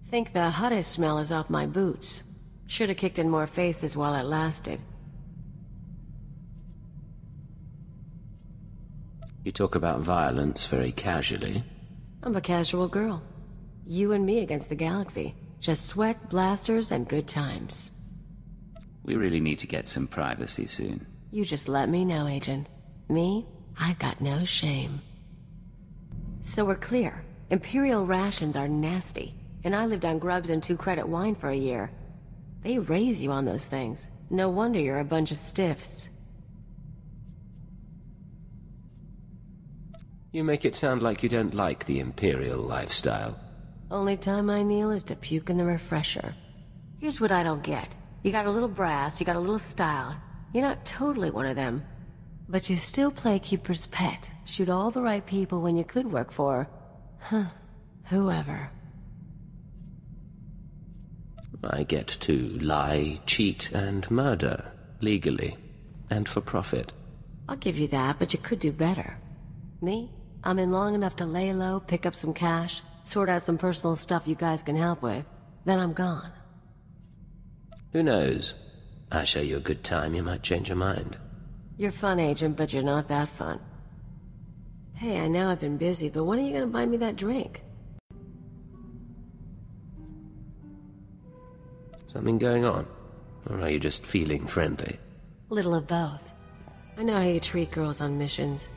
Think the hottest smell is off my boots. Should have kicked in more faces while it lasted. You talk about violence very casually. I'm a casual girl. You and me against the galaxy. Just sweat, blasters, and good times. We really need to get some privacy soon. You just let me know, Agent. Me? I've got no shame. So we're clear. Imperial rations are nasty, and I lived on grubs and 2-credit wine for a year. They raise you on those things. No wonder you're a bunch of stiffs. You make it sound like you don't like the Imperial lifestyle. Only time I kneel is to puke in the refresher. Here's what I don't get. You got a little brass, you got a little style. You're not totally one of them. But you still play keeper's pet. Shoot all the right people when you could work for... whoever. I get to lie, cheat, and murder. Legally. And for profit. I'll give you that, but you could do better. Me? I'm in long enough to lay low, pick up some cash, sort out some personal stuff you guys can help with. Then I'm gone. Who knows? I show you a good time, you might change your mind. You're fun, Agent, but you're not that fun. Hey, I know I've been busy, but when are you gonna buy me that drink? Something going on? Or are you just feeling friendly? Little of both. I know how you treat girls on missions.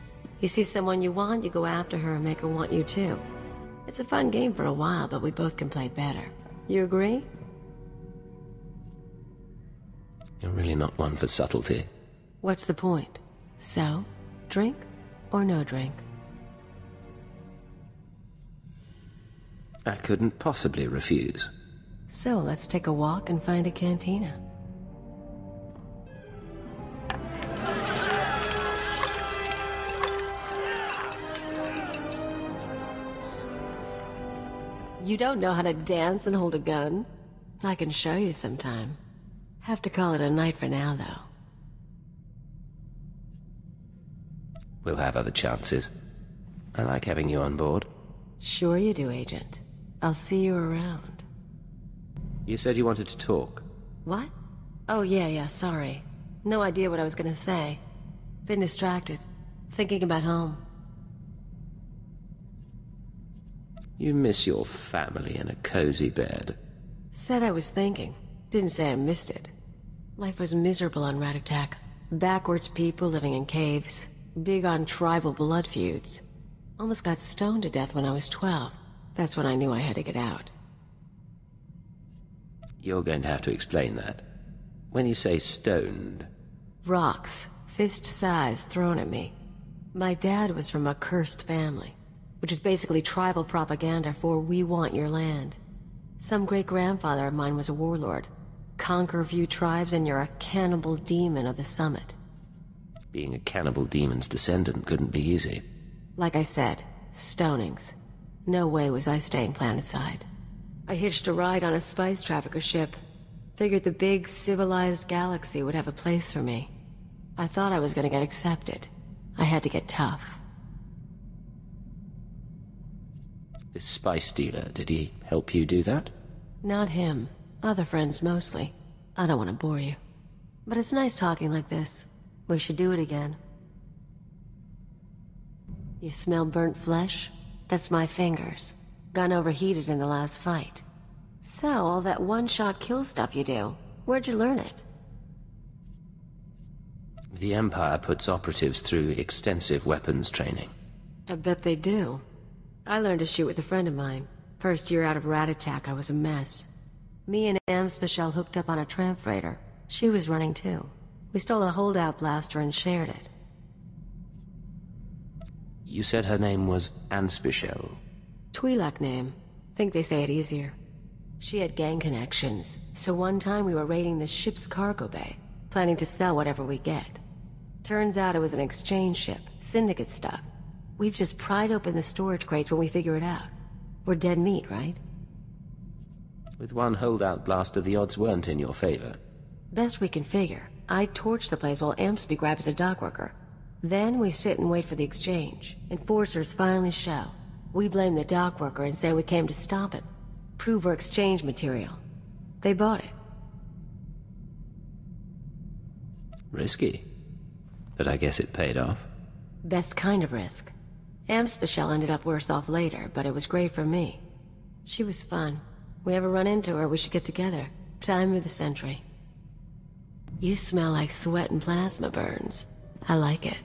You see someone you want, you go after her and make her want you too. It's a fun game for a while, but we both can play better. You agree? You're really not one for subtlety. What's the point? So, drink or no drink? I couldn't possibly refuse. So, let's take a walk and find a cantina. You don't know how to dance and hold a gun? I can show you sometime. Have to call it a night for now, though. We'll have other chances. I like having you on board. Sure you do, Agent. I'll see you around. You said you wanted to talk. What? Oh, yeah, sorry. No idea what I was gonna say. Been distracted. Thinking about home. You miss your family in a cozy bed. Said I was thinking. Didn't say I missed it. Life was miserable on Ratatak. Backwards people living in caves. Big on tribal blood feuds. Almost got stoned to death when I was 12. That's when I knew I had to get out. You're going to have to explain that. When you say stoned... Rocks, fist size, thrown at me. My dad was from a cursed family, which is basically tribal propaganda for we want your land. Some great-grandfather of mine was a warlord. Conquer a few tribes and you're a cannibal demon of the summit. Being a cannibal demon's descendant couldn't be easy. Like I said, stonings. No way was I staying planetside. I hitched a ride on a spice trafficker ship. Figured the big, civilized galaxy would have a place for me. I thought I was gonna get accepted. I had to get tough. This spice dealer, did he help you do that? Not him. Other friends mostly. I don't want to bore you. But it's nice talking like this. We should do it again. You smell burnt flesh? That's my fingers. Gun overheated in the last fight. So, all that one-shot kill stuff you do, where'd you learn it? The Empire puts operatives through extensive weapons training. I bet they do. I learned to shoot with a friend of mine. First year out of Ratatak, I was a mess. Me and Michelle hooked up on a tramp freighter. She was running too. We stole a holdout blaster and shared it. You said her name was Anspichel. Twi'lek name. Think they say it easier. She had gang connections, so one time we were raiding the ship's cargo bay, planning to sell whatever we get. Turns out it was an exchange ship, syndicate stuff. We've just pried open the storage crates when we figure it out. We're dead meat, right? With one holdout blaster, the odds weren't in your favor. Best we can figure. I torch the place while Ampsby grabs a dockworker. Then we sit and wait for the exchange. Enforcers finally show. We blame the dockworker and say we came to stop him. Prove or exchange material. They bought it. Risky. But I guess it paid off. Best kind of risk. Amspecial ended up worse off later, but it was great for me. She was fun. We ever run into her, we should get together. Time of the century. You smell like sweat and plasma burns. I like it.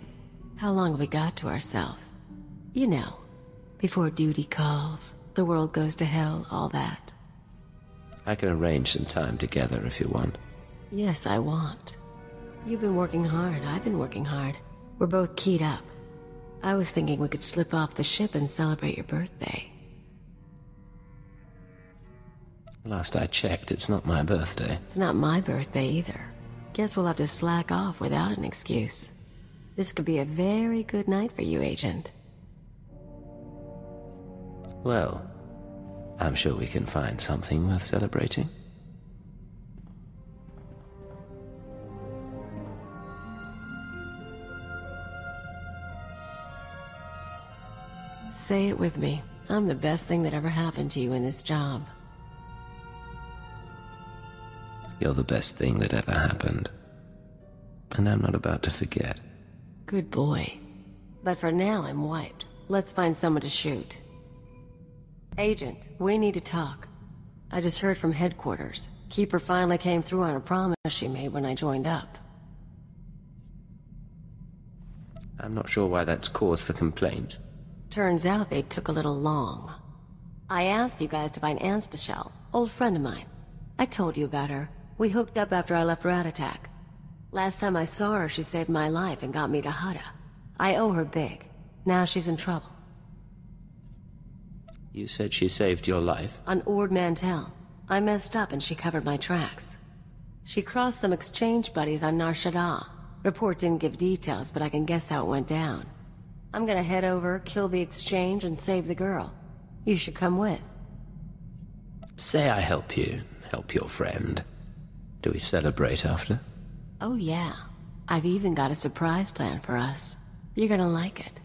How long have we got to ourselves? You know, before duty calls, the world goes to hell, all that. I can arrange some time together if you want. Yes, I want. You've been working hard, I've been working hard. We're both keyed up. I was thinking we could slip off the ship and celebrate your birthday. Last I checked, it's not my birthday. It's not my birthday either. Guess we'll have to slack off without an excuse. This could be a very good night for you, Agent. Well, I'm sure we can find something worth celebrating. Say it with me. I'm the best thing that ever happened to you in this job. You're the best thing that ever happened. And I'm not about to forget. Good boy. But for now, I'm wiped. Let's find someone to shoot. Agent, we need to talk. I just heard from headquarters. Keeper finally came through on a promise she made when I joined up. I'm not sure why that's cause for complaint. Turns out they took a little long. I asked you guys to find Amspecial, old friend of mine. I told you about her. We hooked up after I left Rat Attack. Last time I saw her, she saved my life and got me to Hutta. I owe her big. Now she's in trouble. You said she saved your life? On Ord Mantell. I messed up and she covered my tracks. She crossed some exchange buddies on Nar Shaddaa. Report didn't give details, but I can guess how it went down. I'm gonna head over, kill the exchange, and save the girl. You should come with. Say I help you, help your friend. Do we celebrate after? Oh yeah. I've even got a surprise plan for us. You're gonna like it.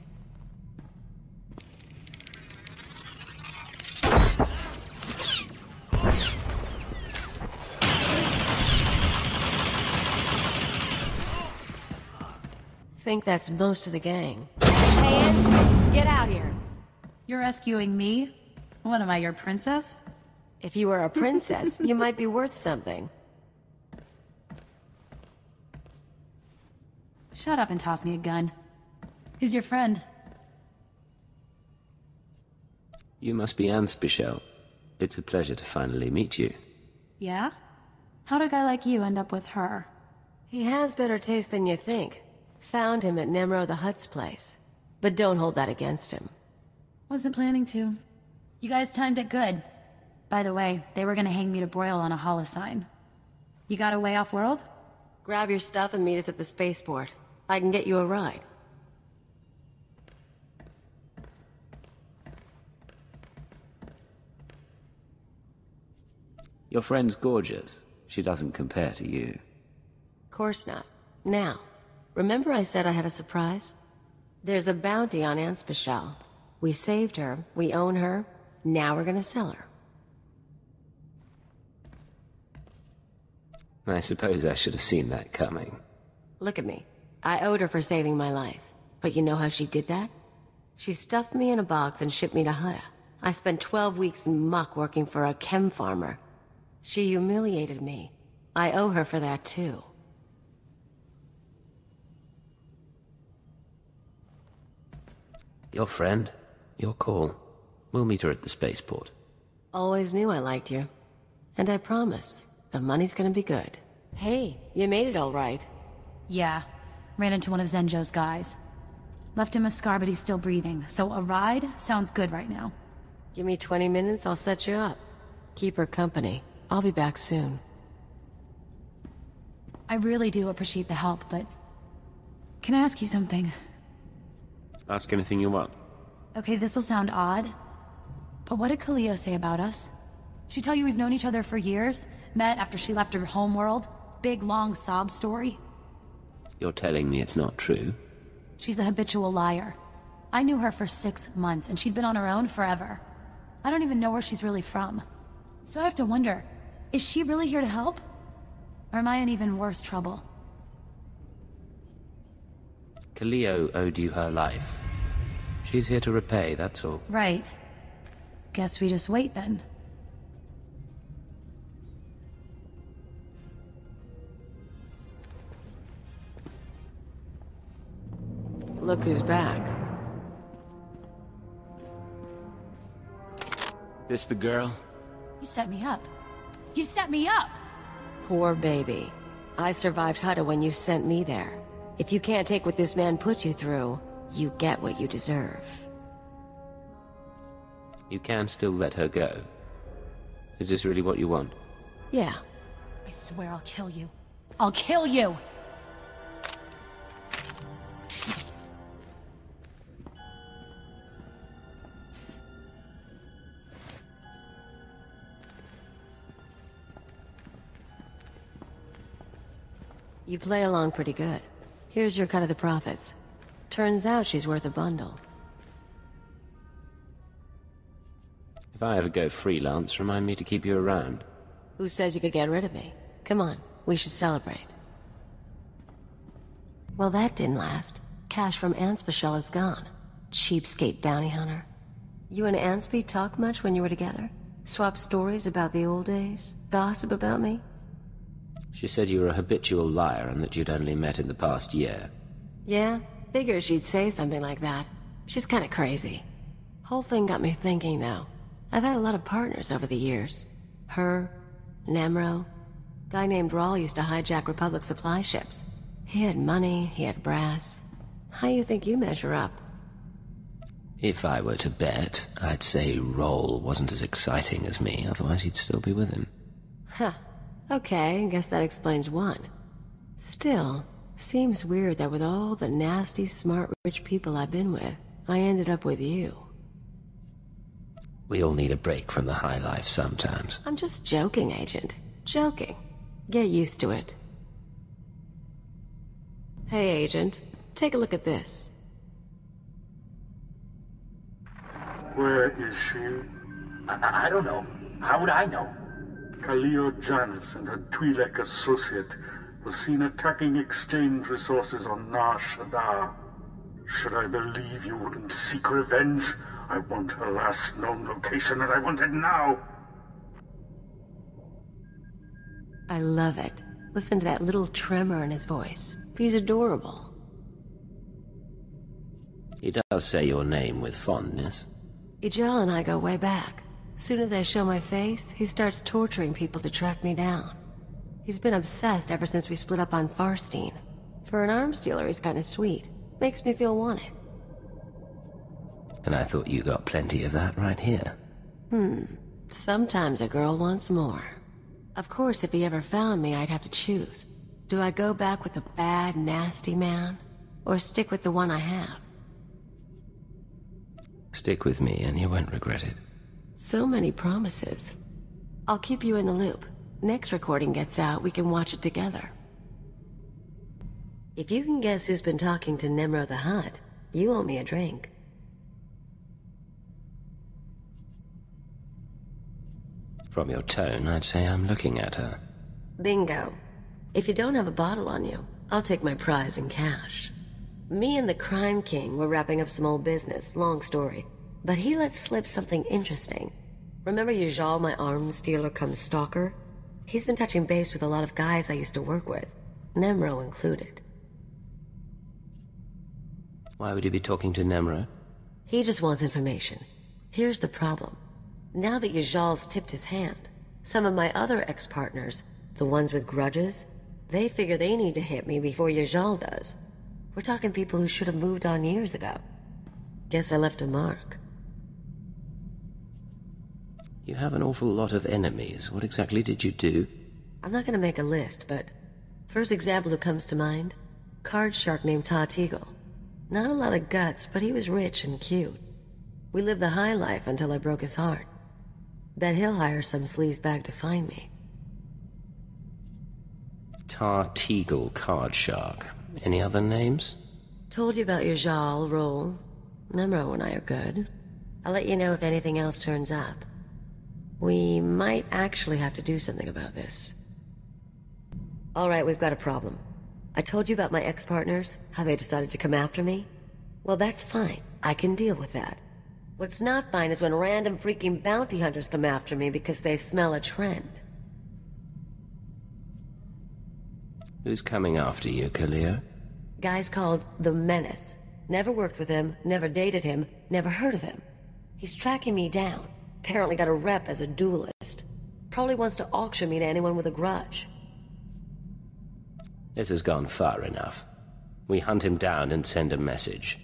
Think that's most of the gang. Hey, Ansel, get out here. You're rescuing me? What am I, your princess? If you were a princess, you might be worth something. Shut up and toss me a gun. Who's your friend? You must be Amspecial. It's a pleasure to finally meet you. Yeah? How'd a guy like you end up with her? He has better taste than you think. Found him at Nemro the Hutt's place. But don't hold that against him. Wasn't planning to. You guys timed it good. By the way, they were gonna hang me to broil on a holocene. You got a way off-world? Grab your stuff and meet us at the spaceport. I can get you a ride. Your friend's gorgeous. She doesn't compare to you. Course not. Now, remember I said I had a surprise? There's a bounty on Amspecial. We saved her, we own her, now we're gonna sell her. I suppose I should have seen that coming. Look at me. I owed her for saving my life. But you know how she did that? She stuffed me in a box and shipped me to Hutta. I spent 12 weeks in muck working for a chem farmer. She humiliated me. I owe her for that too. Your friend? Your call. We'll meet her at the spaceport. Always knew I liked you. And I promise, the money's gonna be good. Hey, you made it all right. Yeah. Ran into one of Zenjo's guys. Left him a scar, but he's still breathing. So a ride sounds good right now. Give me 20 minutes, I'll set you up. Keep her company. I'll be back soon. I really do appreciate the help, but... Can I ask you something? Ask anything you want. Okay, this'll sound odd, but what did Kaliyo say about us? She tell you we've known each other for years? Met after she left her homeworld? Big, long sob story? You're telling me it's not true? She's a habitual liar. I knew her for 6 months, and she'd been on her own forever. I don't even know where she's really from. So I have to wonder, is she really here to help? Or am I in even worse trouble? Kaliyo owed you her life. She's here to repay, that's all. Right. Guess we just wait then. Look who's back. This the girl? You set me up. You set me up! Poor baby. I survived Hutta when you sent me there. If you can't take what this man put you through, you get what you deserve. You can still let her go. Is this really what you want? Yeah. I swear I'll kill you. I'll kill you! You play along pretty good. Here's your cut of the profits. Turns out she's worth a bundle. If I ever go freelance, remind me to keep you around. Who says you could get rid of me? Come on, we should celebrate. Well, that didn't last. Cash from Anspecial is gone. Cheapskate bounty hunter. You and Anspe talk much when you were together? Swap stories about the old days? Gossip about me? She said you were a habitual liar and that you'd only met in the past year. Yeah, figures she'd say something like that. She's kinda crazy. Whole thing got me thinking, though. I've had a lot of partners over the years. Her, Nemro. Guy named Rawl used to hijack Republic supply ships. He had money, he had brass. How you think you measure up? If I were to bet, I'd say Roll wasn't as exciting as me, otherwise he'd still be with him. Huh. Okay, guess that explains one. Still, seems weird that with all the nasty, smart, rich people I've been with, I ended up with you. We all need a break from the high life sometimes. I'm just joking, Agent. Joking. Get used to it. Hey, Agent. Take a look at this. Where is she? I don't know. How would I know? Kaliyo Djannis and her Twi'lek associate was seen attacking exchange resources on Nar Shaddaa. Should I believe you wouldn't seek revenge? I want her last known location and I want it now! I love it. Listen to that little tremor in his voice. He's adorable. He does say your name with fondness. Ijal and I go way back. Soon as I show my face, he starts torturing people to track me down. He's been obsessed ever since we split up on Farstein. For an arms dealer, he's kinda sweet. Makes me feel wanted. And I thought you got plenty of that right here. Sometimes a girl wants more. Of course, if he ever found me, I'd have to choose. Do I go back with a bad, nasty man? Or stick with the one I have? Stick with me and you won't regret it. So many promises. I'll keep you in the loop. Next recording gets out, we can watch it together. If you can guess who's been talking to Nemro the Hutt, you owe me a drink. From your tone, I'd say I'm looking at her. Bingo. If you don't have a bottle on you, I'll take my prize in cash. Me and the Crime King were wrapping up some old business, long story. But he let slip something interesting. Remember Yajal, my arms dealer cum stalker? He's been touching base with a lot of guys I used to work with, Nemro included. Why would you be talking to Nemro? He just wants information. Here's the problem. Now that Yajal's tipped his hand, some of my other ex-partners, the ones with grudges, they figure they need to hit me before Yajal does. We're talking people who should have moved on years ago. Guess I left a mark. You have an awful lot of enemies. What exactly did you do? I'm not gonna make a list, but first example who comes to mind, card shark named Teagle. Not a lot of guts, but he was rich and cute. We lived the high life until I broke his heart. Bet he'll hire some sleaze bag to find me. Teagle Card Shark. Any other names? Told you about your Jal, Roll. Nemro and I are good. I'll let you know if anything else turns up. We might actually have to do something about this. Alright, we've got a problem. I told you about my ex-partners, how they decided to come after me? Well, that's fine. I can deal with that. What's not fine is when random freaking bounty hunters come after me because they smell a trend. Who's coming after you, Kaliyo? Guy's called the Menace. Never worked with him, never dated him, never heard of him. He's tracking me down. Apparently got a rep as a duelist. Probably wants to auction me to anyone with a grudge. This has gone far enough. We hunt him down and send a message.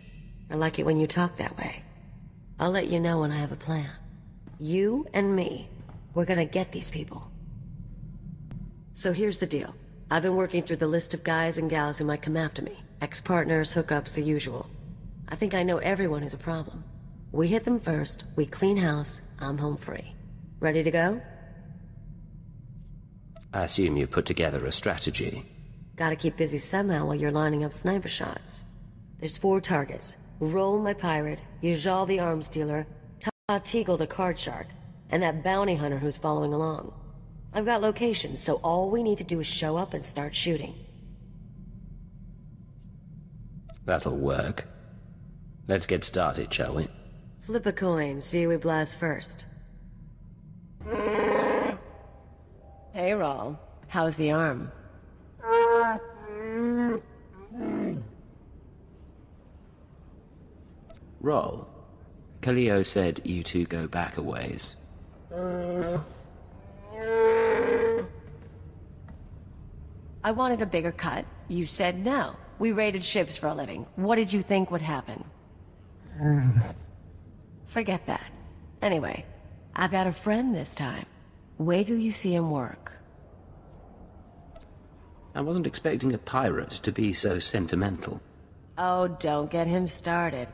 I like it when you talk that way. I'll let you know when I have a plan. You and me, we're gonna get these people. So here's the deal. I've been working through the list of guys and gals who might come after me. Ex-partners, hookups, the usual. I think I know everyone who's a problem. We hit them first, we clean house, I'm home free. Ready to go? I assume you put together a strategy. Gotta keep busy somehow while you're lining up sniper shots. There's 4 targets. Roll my pirate, Yajal the arms dealer, Teagle the card shark, and that bounty hunter who's following along. I've got locations, so all we need to do is show up and start shooting. That'll work. Let's get started, shall we? Flip a coin, see who we blast first. Hey, Rawl. How's the arm? Roll. Kaliyo said you two go back a ways. I wanted a bigger cut. You said no. We raided ships for a living. What did you think would happen? Forget that. Anyway, I've got a friend this time. Wait till you see him work. I wasn't expecting a pirate to be so sentimental. Oh, don't get him started.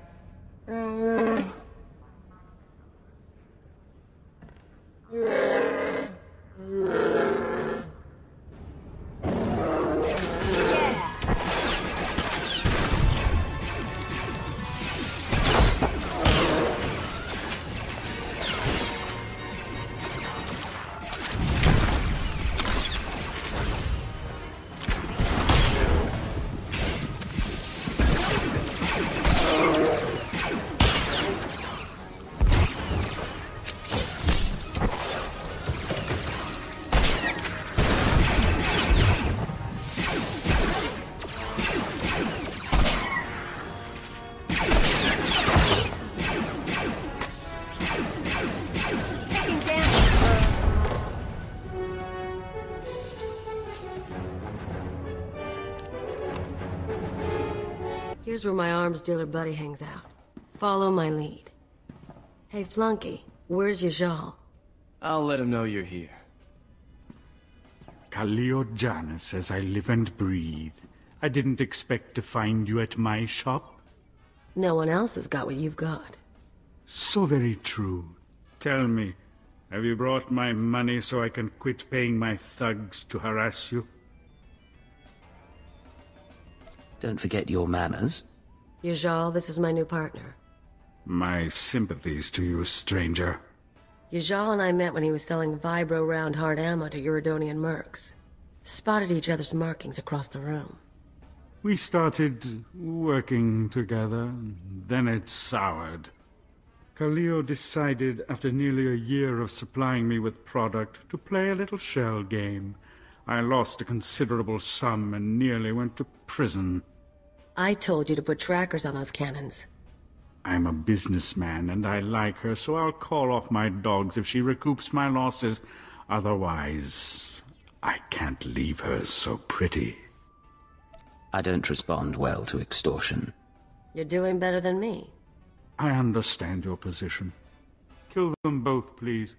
Here's where my arms dealer buddy hangs out. Follow my lead. Hey, Flunky, where's Yajal? I'll let him know you're here. Kaliyo Djannis, as I live and breathe. I didn't expect to find you at my shop. No one else has got what you've got. So very true. Tell me, have you brought my money so I can quit paying my thugs to harass you? Don't forget your manners. Yajal, this is my new partner. My sympathies to you, stranger. Yajal and I met when he was selling vibro round hard ammo to Uridonian mercs. Spotted each other's markings across the room. We started working together, then it soured. Kaliyo decided, after nearly a year of supplying me with product, to play a little shell game. I lost a considerable sum and nearly went to prison. I told you to put trackers on those cannons. I'm a businessman, and I like her, so I'll call off my dogs if she recoups my losses. Otherwise, I can't leave her so pretty. I don't respond well to extortion. You're doing better than me. I understand your position. Kill them both, please.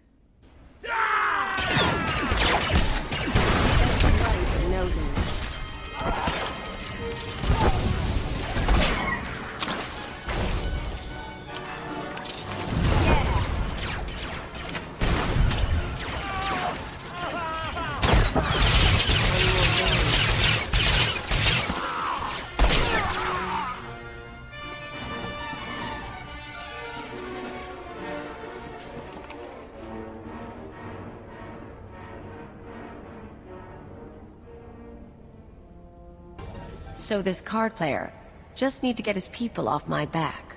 So this card player. Just need to get his people off my back.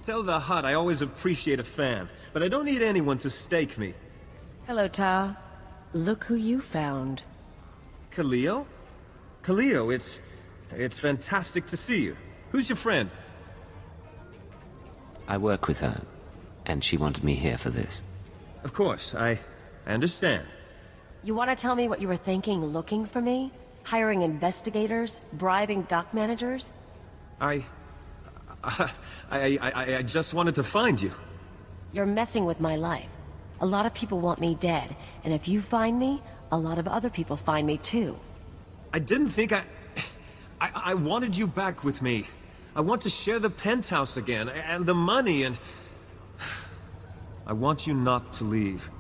Tell the Hutt I always appreciate a fan, but I don't need anyone to stake me. Hello, Ta. Look who you found. Kaliyo? Kaliyo, it's fantastic to see you. Who's your friend? I work with her, and she wanted me here for this. Of course, I understand. You want to tell me what you were thinking looking for me? Hiring investigators? Bribing dock managers? I just wanted to find you. You're messing with my life. A lot of people want me dead, and if you find me, a lot of other people find me too. I didn't think I wanted you back with me. I want to share the penthouse again, and the money, and... I want you not to leave.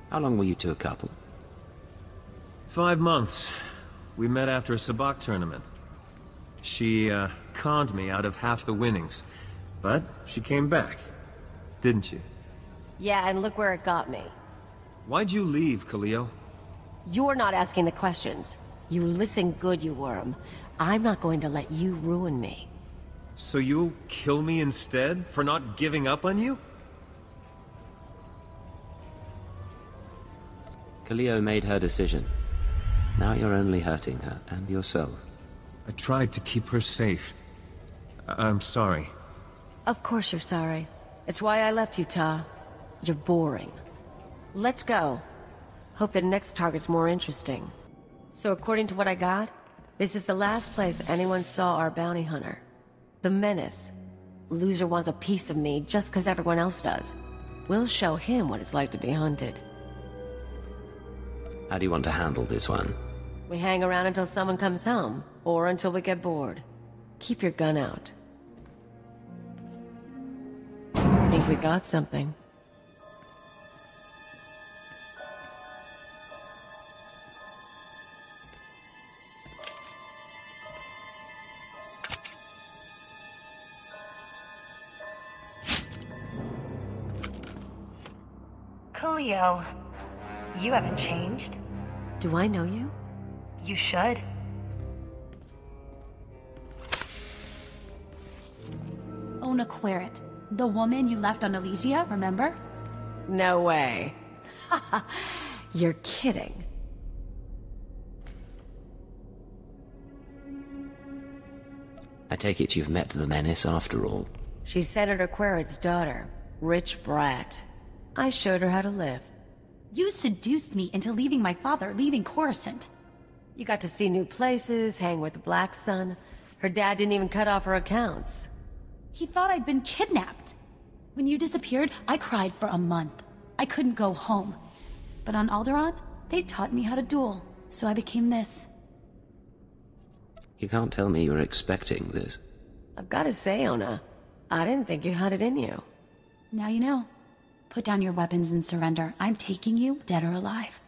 How long were you two a couple? 5 months. We met after a sabacc tournament. She, conned me out of half the winnings. But she came back. Didn't you? Yeah, and look where it got me. Why'd you leave, Kaliyo? You're not asking the questions. You listen good, you worm. I'm not going to let you ruin me. So you'll kill me instead, for not giving up on you? Kaliyo made her decision. Now you're only hurting her, and yourself. I tried to keep her safe. I'm sorry. Of course you're sorry. It's why I left you, Ta. You're boring. Let's go. Hope the next target's more interesting. So according to what I got, this is the last place anyone saw our bounty hunter. The Menace. Loser wants a piece of me just because everyone else does. We'll show him what it's like to be hunted. How do you want to handle this one? We hang around until someone comes home, or until we get bored. Keep your gun out. Think we got something. Kaliyo, you haven't changed. Do I know you? You should. Ona Querrit, the woman you left on Elysia, remember? No way. You're kidding. I take it you've met the Menace after all. She's Senator Querrit's daughter. Rich brat. I showed her how to live. You seduced me into leaving my father, leaving Coruscant. You got to see new places, hang with the Black Sun. Her dad didn't even cut off her accounts. He thought I'd been kidnapped. When you disappeared, I cried for a month. I couldn't go home. But on Alderaan, they taught me how to duel, so I became this. You can't tell me you were expecting this. I've got to say, Ona, I didn't think you had it in you. Now you know. Put down your weapons and surrender. I'm taking you, dead or alive.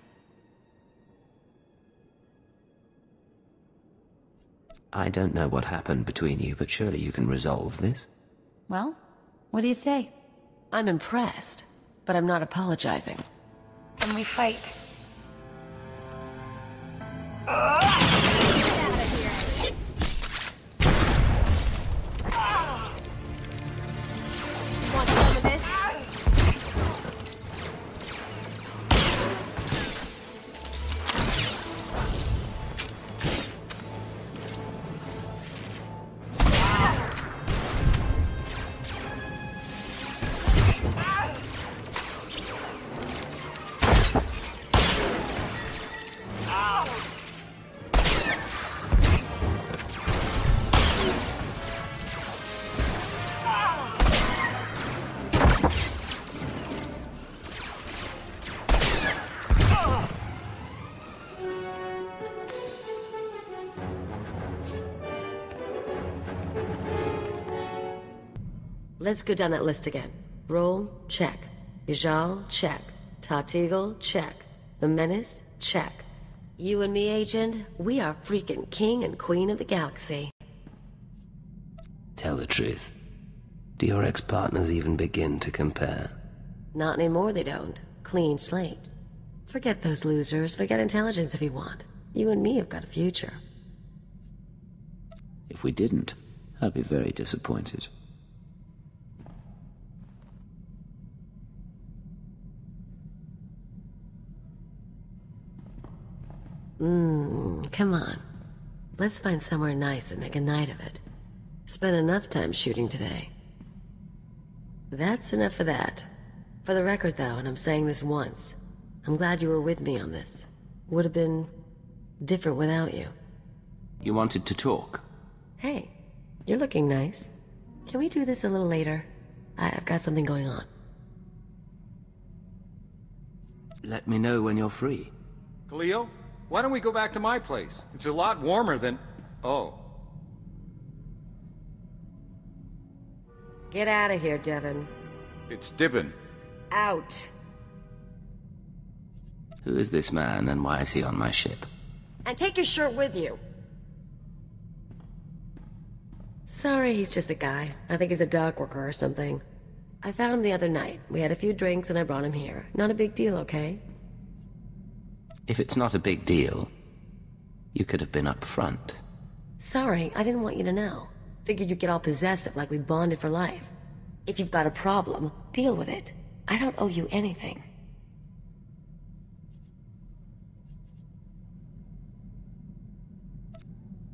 I don't know what happened between you, but surely you can resolve this. Well, what do you say? I'm impressed, but I'm not apologizing. And we fight. Want some of this? Let's go down that list again. Roll, check. Ijal, check. Tatigel, check. The Menace, check. You and me, Agent, we are freaking king and queen of the galaxy. Tell the truth. Do your ex-partners even begin to compare? Not anymore, they don't. Clean slate. Forget those losers. Forget intelligence if you want. You and me have got a future. If we didn't, I'd be very disappointed. Come on. Let's find somewhere nice and make a night of it. Spent enough time shooting today. That's enough of that. For the record, though, and I'm saying this once, I'm glad you were with me on this. Would have been different without you. You wanted to talk? Hey, you're looking nice. Can we do this a little later? I've got something going on. Let me know when you're free. Kaliyo, why don't we go back to my place? It's a lot warmer than... Oh. Get out of here, Devin. It's Dibben. Out. Who is this man, and why is he on my ship? And take your shirt with you. Sorry, he's just a guy. I think he's a dock worker or something. I found him the other night. We had a few drinks and I brought him here. Not a big deal, okay? If it's not a big deal, you could have been up front. Sorry, I didn't want you to know. Figured you'd get all possessive like we bonded for life. If you've got a problem, deal with it. I don't owe you anything.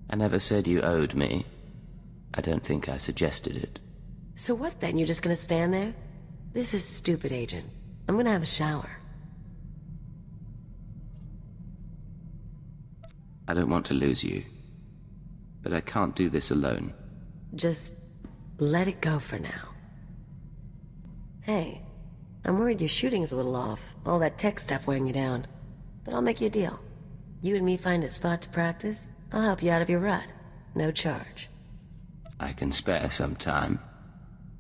I never said you owed me. I don't think I suggested it. So what then? You're just gonna stand there? This is stupid, Agent. I'm gonna have a shower. I don't want to lose you. But I can't do this alone. Just let it go for now. Hey, I'm worried your shooting is a little off. All that tech stuff weighing you down. But I'll make you a deal. You and me find a spot to practice, I'll help you out of your rut. No charge. I can spare some time.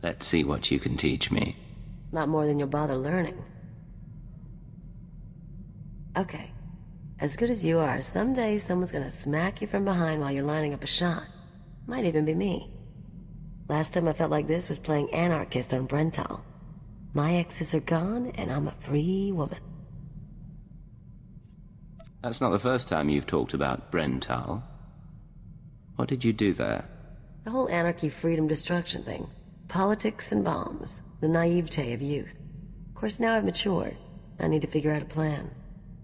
Let's see what you can teach me. Not more than you'll bother learning. Okay. As good as you are, someday someone's gonna smack you from behind while you're lining up a shot. Might even be me. Last time I felt like this was playing anarchist on Brental. My exes are gone, and I'm a free woman. That's not the first time you've talked about Brental. What did you do there? The whole anarchy, freedom, destruction thing. Politics and bombs. The naivete of youth. Of course, now I've matured. I need to figure out a plan.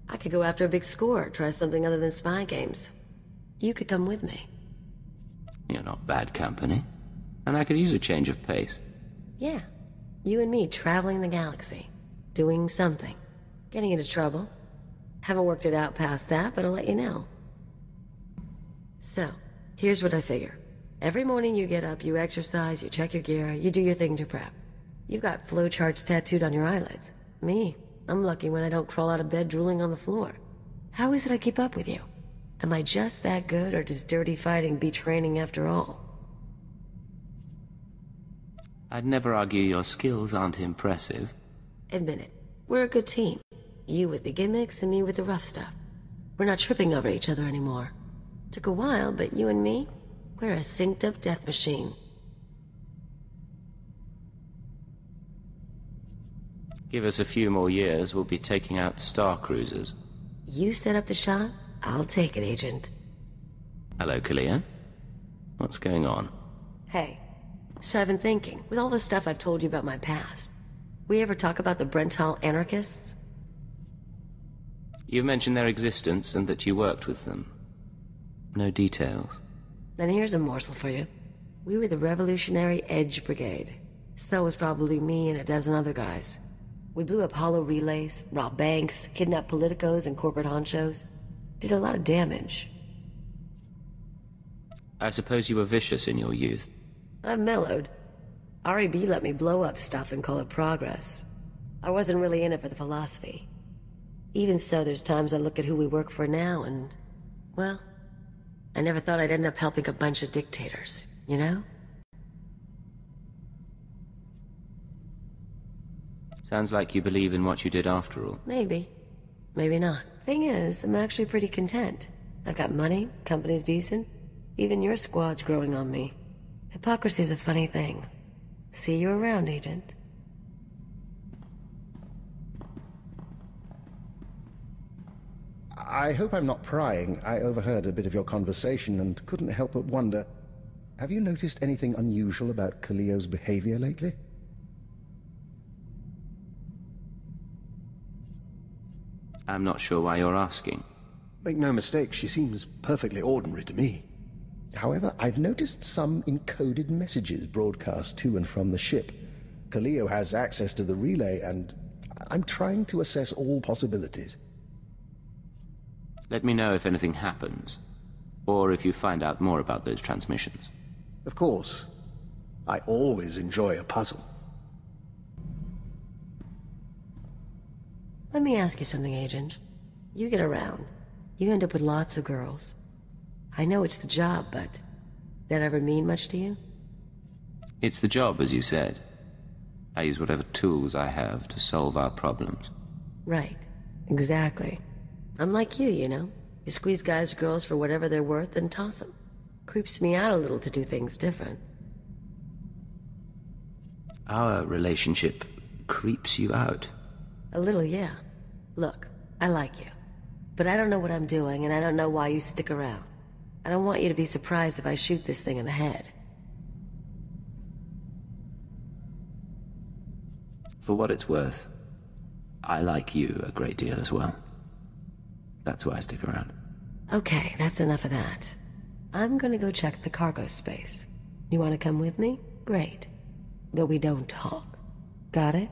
I could go after a big score, try something other than spy games. You could come with me. You're not bad company. And I could use a change of pace. Yeah. You and me traveling the galaxy. Doing something. Getting into trouble. Haven't worked it out past that, but I'll let you know. So, here's what I figure. Every morning you get up, you exercise, you check your gear, you do your thing to prep. You've got flowcharts tattooed on your eyelids. Me, I'm lucky when I don't crawl out of bed drooling on the floor. How is it I keep up with you? Am I just that good, or does dirty fighting beat training after all? I'd never argue your skills aren't impressive. Admit it. We're a good team. You with the gimmicks and me with the rough stuff. We're not tripping over each other anymore. Took a while, but you and me, we're a synced-up death machine. Give us a few more years, we'll be taking out star cruisers. You set up the shot, I'll take it, Agent. Hello, Kaliyo. What's going on? Hey, so I've been thinking, with all the stuff I've told you about my past, we ever talk about the Brental anarchists? You've mentioned their existence and that you worked with them. No details. Then here's a morsel for you. We were the Revolutionary Edge Brigade. So was probably me and a dozen other guys. We blew up hollow relays, robbed banks, kidnapped politicos and corporate honchos. Did a lot of damage. I suppose you were vicious in your youth. I've mellowed. REB let me blow up stuff and call it progress. I wasn't really in it for the philosophy. Even so, there's times I look at who we work for now and... well, I never thought I'd end up helping a bunch of dictators, you know? Sounds like you believe in what you did after all. Maybe. Maybe not. Thing is, I'm actually pretty content. I've got money, company's decent. Even your squad's growing on me. Hypocrisy's a funny thing. See you around, Agent. I hope I'm not prying. I overheard a bit of your conversation and couldn't help but wonder... have you noticed anything unusual about Kaliyo's behavior lately? I'm not sure why you're asking. Make no mistake, she seems perfectly ordinary to me. However, I've noticed some encoded messages broadcast to and from the ship. Kaliyo has access to the relay, and I'm trying to assess all possibilities. Let me know if anything happens, or if you find out more about those transmissions. Of course. I always enjoy a puzzle. Let me ask you something, Agent. You get around. You end up with lots of girls. I know it's the job, but that ever mean much to you? It's the job, as you said. I use whatever tools I have to solve our problems. Right. Exactly. I'm like you know? You squeeze guys or girls for whatever they're worth and toss them. Creeps me out a little to do things different. Our relationship creeps you out. A little, yeah. Look, I like you. But I don't know what I'm doing, and I don't know why you stick around. I don't want you to be surprised if I shoot this thing in the head. For what it's worth, I like you a great deal as well. That's why I stick around. Okay, that's enough of that. I'm gonna go check the cargo space. You wanna come with me? Great. But we don't talk. Got it?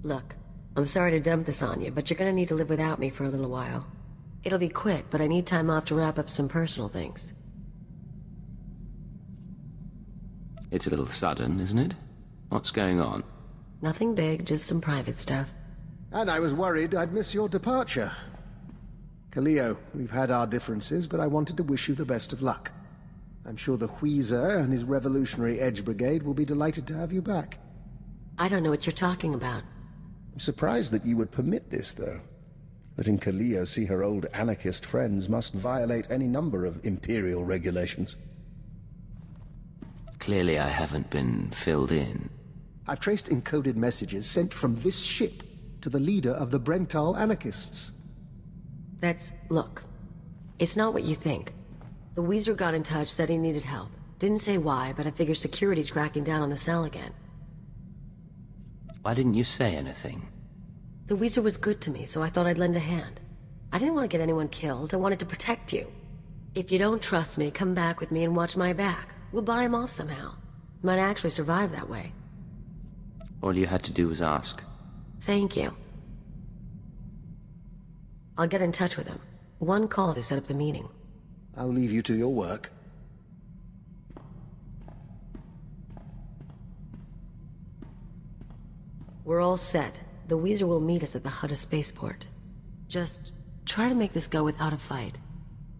Look, I'm sorry to dump this on you, but you're gonna need to live without me for a little while. It'll be quick, but I need time off to wrap up some personal things. It's a little sudden, isn't it? What's going on? Nothing big, just some private stuff. And I was worried I'd miss your departure. Kaliyo, we've had our differences, but I wanted to wish you the best of luck. I'm sure the Wheezer and his revolutionary Edge Brigade will be delighted to have you back. I don't know what you're talking about. I'm surprised that you would permit this, though. Letting Kaliyo see her old anarchist friends must violate any number of Imperial regulations. Clearly I haven't been filled in. I've traced encoded messages sent from this ship to the leader of the Brental anarchists. Look, it's not what you think. The Weezer got in touch, said he needed help. Didn't say why, but I figure security's cracking down on the cell again. Why didn't you say anything? The Weezer was good to me, so I thought I'd lend a hand. I didn't want to get anyone killed, I wanted to protect you. If you don't trust me, come back with me and watch my back. We'll buy him off somehow. Might actually survive that way. All you had to do was ask. Thank you. I'll get in touch with him. One call to set up the meeting. I'll leave you to your work. We're all set. The Weezer will meet us at the Hutta spaceport. Just try to make this go without a fight.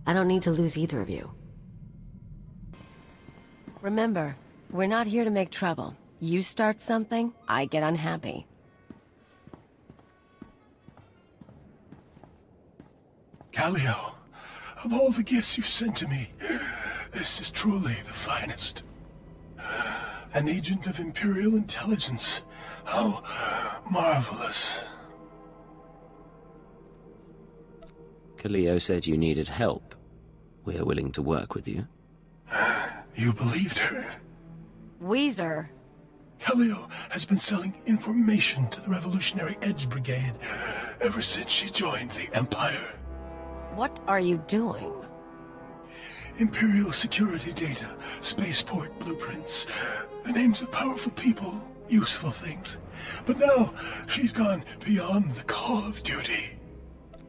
I don't need to lose either of you. Remember, we're not here to make trouble. You start something, I get unhappy. Kaliyo, of all the gifts you've sent to me, this is truly the finest. An agent of Imperial intelligence. How marvelous. Kaliyo said you needed help. We're willing to work with you. You believed her? Weezer. Kaliyo has been selling information to the Revolutionary Edge Brigade ever since she joined the Empire. What are you doing? Imperial security data, spaceport blueprints, the names of powerful people, useful things. But now, she's gone beyond the call of duty.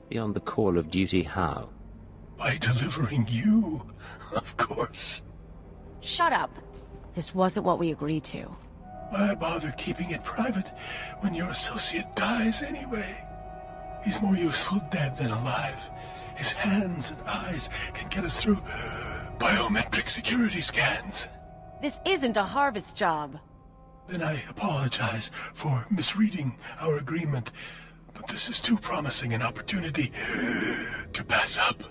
Beyond the call of duty how? By delivering you, of course. Shut up! This wasn't what we agreed to. Why bother keeping it private when your associate dies anyway? He's more useful dead than alive. His hands and eyes can get us through biometric security scans. This isn't a harvest job. Then I apologize for misreading our agreement, but this is too promising an opportunity to pass up.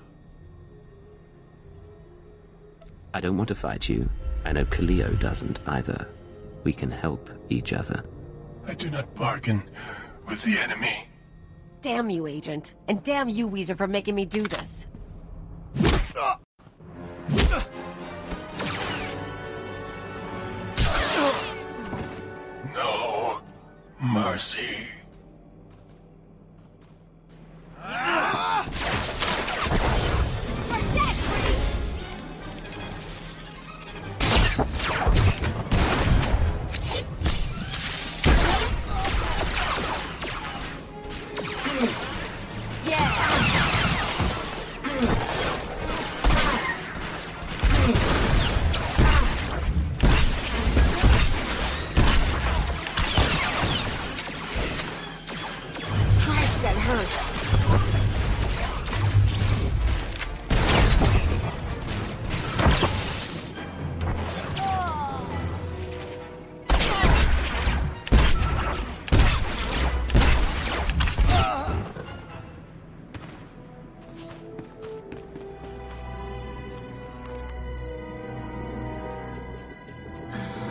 I don't want to fight you. I know Kaliyo doesn't either. We can help each other. I do not bargain with the enemy. Damn you, Agent. And damn you, Weezer, for making me do this. mercy.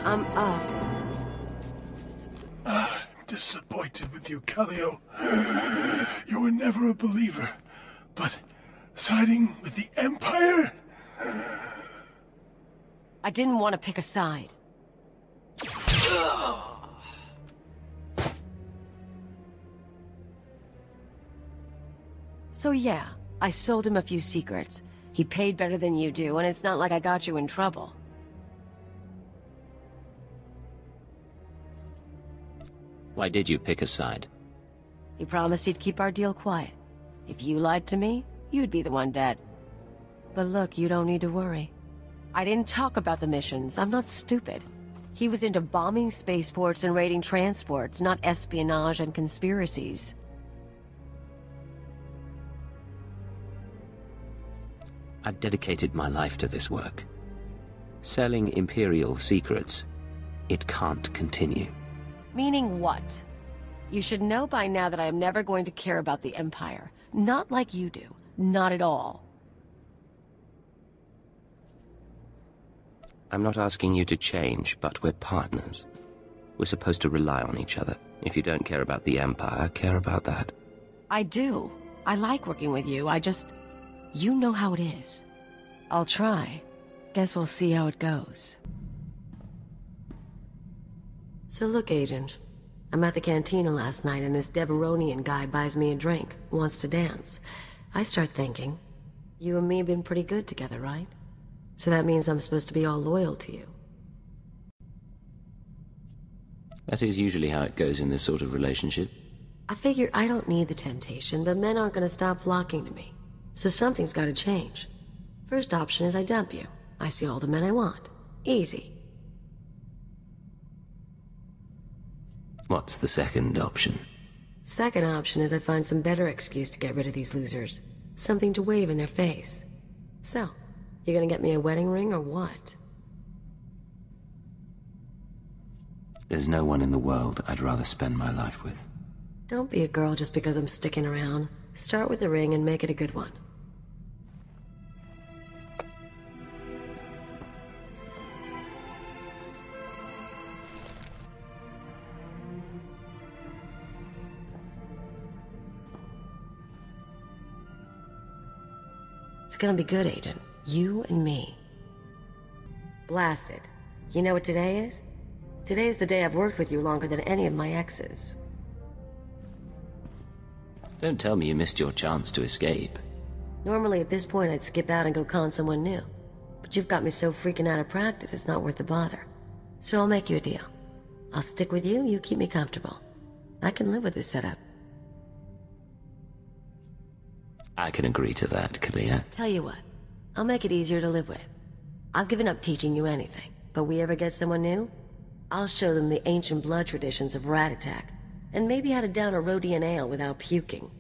I'm off. I'm disappointed with you, Kaliyo. You were never a believer, but siding with the Empire? I didn't want to pick a side. So yeah, I sold him a few secrets. He paid better than you do, and it's not like I got you in trouble. Why did you pick a side? He promised he'd keep our deal quiet. If you lied to me, you'd be the one dead. But look, you don't need to worry. I didn't talk about the missions. I'm not stupid. He was into bombing spaceports and raiding transports, not espionage and conspiracies. I've dedicated my life to this work. Selling Imperial secrets, it can't continue. Meaning what? You should know by now that I am never going to care about the Empire. Not like you do. Not at all. I'm not asking you to change, but we're partners. We're supposed to rely on each other. If you don't care about the Empire, care about that. I do. I like working with you. You know how it is. I'll try. Guess we'll see how it goes. So look, Agent. I'm at the cantina last night and this Deveronian guy buys me a drink, wants to dance. I start thinking, you and me have been pretty good together, right? So that means I'm supposed to be all loyal to you. That is usually how it goes in this sort of relationship. I figure I don't need the temptation, but men aren't gonna stop flocking to me. So something's gotta change. First option is I dump you. I see all the men I want. Easy. What's the second option? Second option is I find some better excuse to get rid of these losers. Something to wave in their face. So, you gonna get me a wedding ring or what? There's no one in the world I'd rather spend my life with. Don't be a girl just because I'm sticking around. Start with the ring and make it a good one. It's gonna be good, Agent. You and me. Blasted. You know what today is? Today's the day I've worked with you longer than any of my exes. Don't tell me you missed your chance to escape. Normally at this point I'd skip out and go con someone new. But you've got me so freaking out of practice it's not worth the bother. So I'll make you a deal. I'll stick with you, you keep me comfortable. I can live with this setup. I can agree to that, Kaliyo. Tell you what, I'll make it easier to live with. I've given up teaching you anything, but we ever get someone new, I'll show them the ancient blood traditions of Rat Attack, and maybe how to down a Rhodian ale without puking.